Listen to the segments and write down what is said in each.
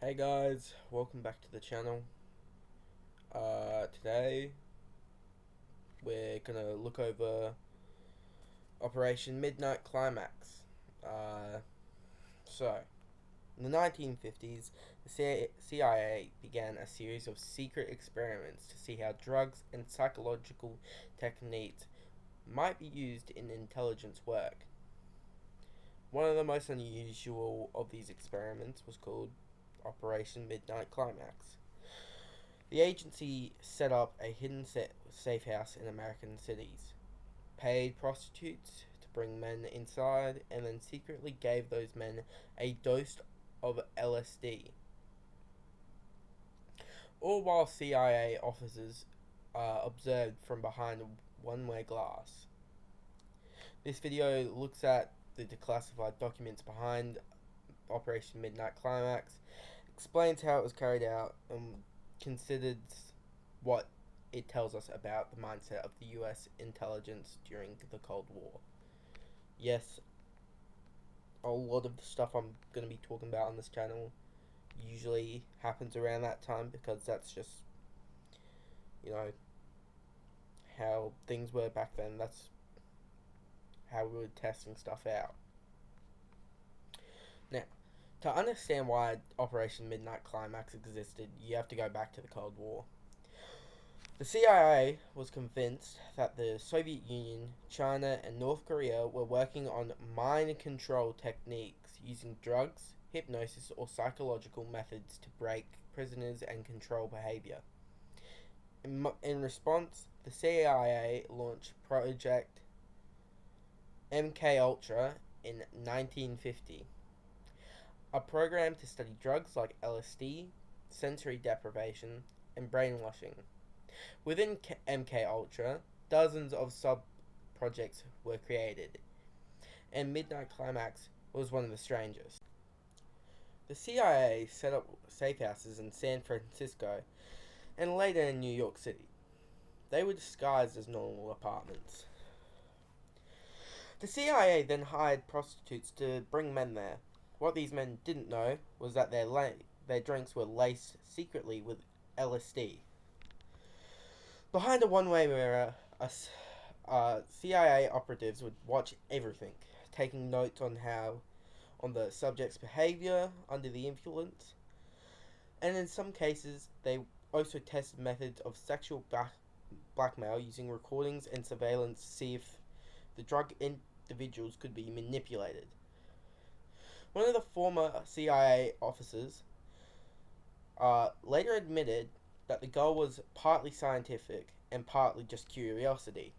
Hey guys, welcome back to the channel. Today we're gonna look over Operation Midnight Climax. So, in the 1950s, the CIA began a series of secret experiments to see how drugs and psychological techniques might be used in intelligence work. One of the most unusual of these experiments was called Operation Midnight Climax. The agency set up a hidden safe house in American cities, paid prostitutes to bring men inside, and then secretly gave those men a dose of LSD. All while CIA officers observed from behind one-way glass. This video looks at the declassified documents behind Operation Midnight Climax, explains how it was carried out, and considers what it tells us about the mindset of the US intelligence during the Cold War. Yes, a lot of the stuff I'm going to be talking about on this channel usually happens around that time because that's just, how things were back then. That's how we were testing stuff out. Now, to understand why Operation Midnight Climax existed, you have to go back to the Cold War. The CIA was convinced that the Soviet Union, China, and North Korea were working on mind control techniques using drugs, hypnosis, or psychological methods to break prisoners and control behavior. In response, the CIA launched Project MKULTRA in 1950. A program to study drugs like LSD, sensory deprivation, and brainwashing. Within MKUltra, dozens of sub-projects were created, and Midnight Climax was one of the strangest. The CIA set up safehouses in San Francisco and later in New York City. They were disguised as normal apartments. The CIA then hired prostitutes to bring men there. What these men didn't know was that their drinks were laced secretly with LSD. Behind a one-way mirror, CIA operatives would watch everything, taking notes on the subject's behavior under the influence, and in some cases, they also tested methods of sexual blackmail using recordings and surveillance to see if the drug individuals could be manipulated. One of the former CIA officers later admitted that the goal was partly scientific and partly just curiosity.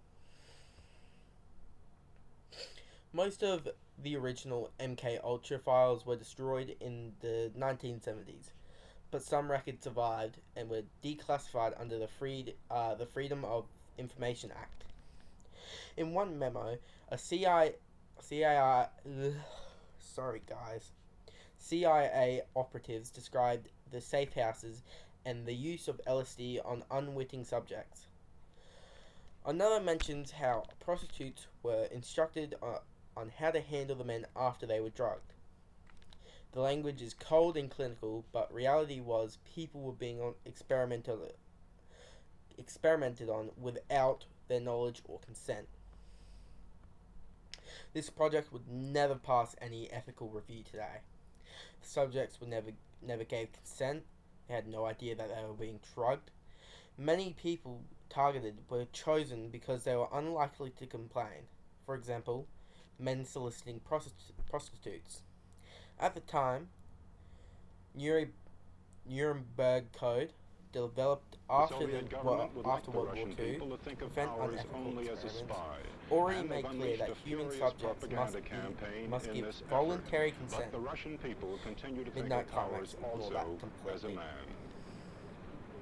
Most of the original MKUltra files were destroyed in the 1970s, but some records survived and were declassified under the Freedom of Information Act. In one memo, CIA operatives described the safe houses and the use of LSD on unwitting subjects. Another mentions how prostitutes were instructed on how to handle the men after they were drugged. The language is cold and clinical, but reality was people were being experimented on without their knowledge or consent. This project would never pass any ethical review today. The subjects never gave consent. They had no idea that they were being drugged. Many people targeted were chosen because they were unlikely to complain. For example, men soliciting prostitutes. At the time, Nuremberg Code, developed after World War II to prevent unethical experiments, already made clear that human subjects must give voluntary consent. Midnight Climax ignore that completely.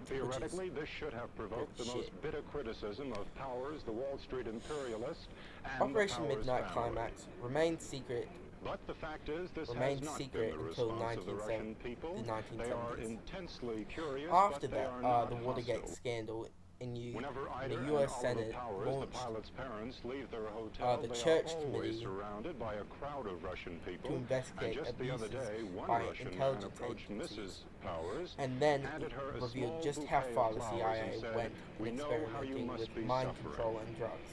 Theoretically, this should have provoked the most bitter criticism of powers, the Wall Street imperialists, and Operation the powers Midnight family. Climax remained secret. But the fact is, this Remained has not secret been the until response of the Russian people. the 1970s. They are intensely curious, After but they that, are not the Watergate hostile. scandal in Whenever the Ida and U.S. Oliver Senate Powers, the launched pilot's parents, leave their hotel, the they Church are always Committee surrounded by a crowd of Russian to people. And investigate just the other abuses day, one by Russian man intelligence approached agencies, Mrs. Powers, and then handed her a revealed small just how bouquet far of the flowers and CIA said, went in "We know how you experimenting must with be mind suffering." control and drugs.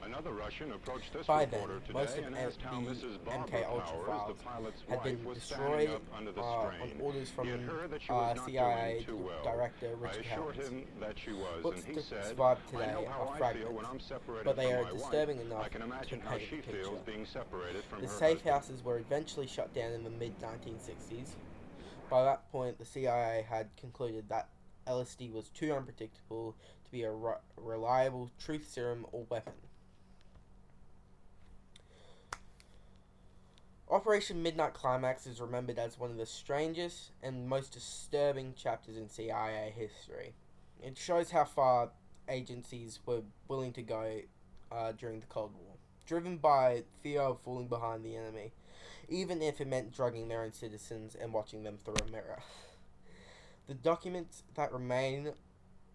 Another Russian approached this By then, reporter most today of and asked how the Mrs. Barbara MKUltra Powers, files the pilot's had wife, been was destroyed standing up under the on strain. orders from He had heard that she was not CIA doing too well. Director I Richard assured Helms. him that she was, Books and he said, described "I today know how are I fragments, feel when I'm separated but they from are my disturbing wife. enough I can imagine to how paint she a picture. feels being separated from The her safe husband." houses were eventually shut down in the mid-1960s. By that point, the CIA had concluded that LSD was too unpredictable to be a reliable truth serum or weapon. Operation Midnight Climax is remembered as one of the strangest and most disturbing chapters in CIA history. It shows how far agencies were willing to go during the Cold War, driven by fear of falling behind the enemy, even if it meant drugging their own citizens and watching them through a mirror. The documents that remain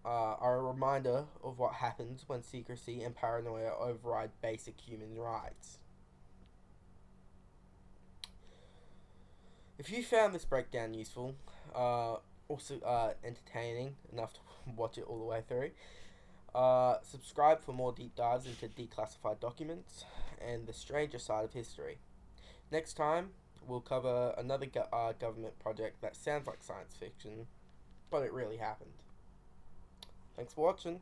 are a reminder of what happens when secrecy and paranoia override basic human rights. If you found this breakdown useful, also entertaining enough to watch it all the way through, subscribe for more deep dives into declassified documents and the stranger side of history. Next time, we'll cover another government project that sounds like science fiction, but it really happened. Thanks for watching.